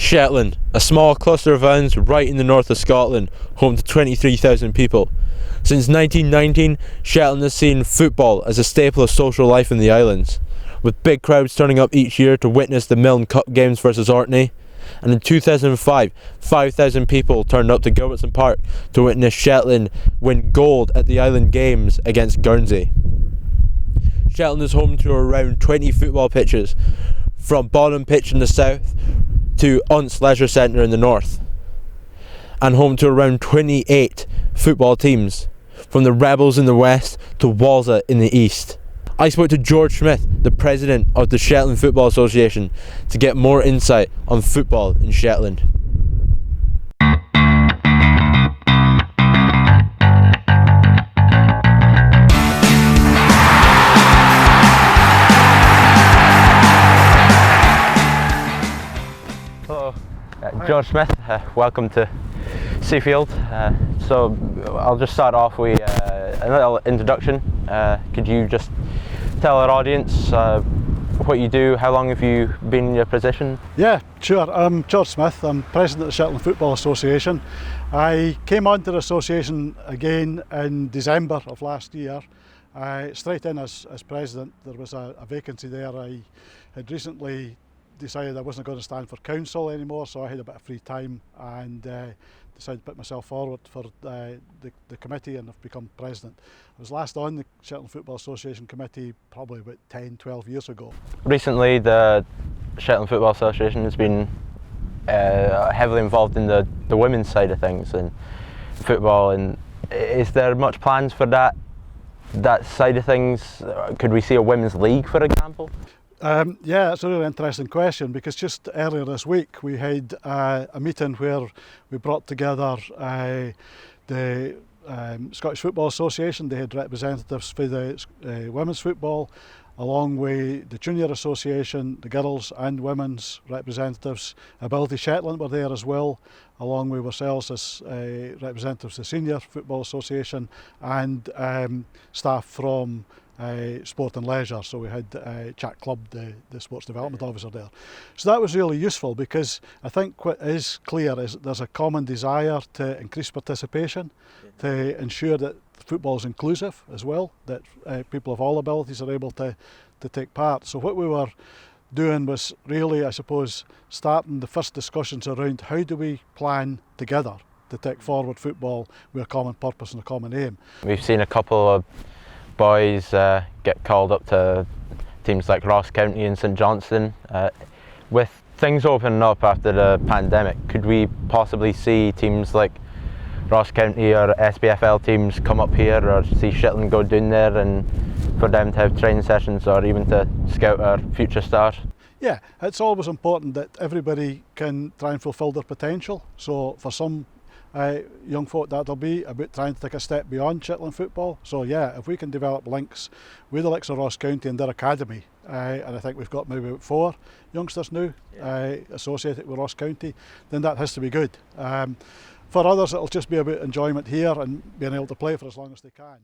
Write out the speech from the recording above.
Shetland, a small cluster of islands right in the north of Scotland, home to 23,000 people. Since 1919, Shetland has seen football as a staple of social life in the islands, with big crowds turning up each year to witness the Milne Cup games versus Orkney. And in 2005, 5,000 people turned up to Gilbertson Park to witness Shetland win gold at the Island Games against Guernsey. Shetland is home to around 20 football pitches, from Bonham Pitch in the south to Unts Leisure Centre in the north, and home to around 28 football teams, from the Rebels in the west to Walsall in the east. I spoke to George Smith, the president of the Shetland Football Association, to get more insight on football in Shetland. Hello, George Smith, welcome to Seafield. So I'll just start off with a little introduction. Could you just tell our audience what you do, how long have you been in your position? Yeah, sure. I'm George Smith, I'm president of the Shetland Football Association. I came onto the association again in December of last year. Straight in as president. There was a vacancy there. I had recently decided I wasn't going to stand for council anymore, so I had a bit of free time and decided to put myself forward for the committee, and I've become president. I was last on the Shetland Football Association committee probably about 10-12 years ago. Recently the Shetland Football Association has been heavily involved in the women's side of things in football, and is there much plans for that side of things? Could we see a women's league, for example? Yeah, that's a really interesting question, because just earlier this week we had a meeting where we brought together the Scottish Football Association. They had representatives for the women's football, along with the Junior Association, the girls and women's representatives. Ability Shetland were there as well, along with ourselves as representatives of the Senior Football Association, and staff from Sport and Leisure. So we had Jack Clubb, the Sports Development Officer, there. So that was really useful, because I think what is clear is that there's a common desire to increase participation, to ensure that football is inclusive as well, that people of all abilities are able to take part. So what we were doing was really, I suppose, starting the first discussions around how do we plan together to take forward football with a common purpose and a common aim. We've seen a couple of boys get called up to teams like Ross County and St Johnstone. With things opening up after the pandemic, could we possibly see teams like Ross County or SPFL teams come up here, or see Shetland go down there, and for them to have training sessions or even to scout our future stars? Yeah, it's always important that everybody can try and fulfil their potential. So for some young folk, that'll be about trying to take a step beyond Shetland football. So yeah, if we can develop links with the likes of Ross County and their academy, and I think we've got maybe about 4 youngsters now associated with Ross County, then that has to be good. For others, it'll just be about enjoyment here and being able to play for as long as they can.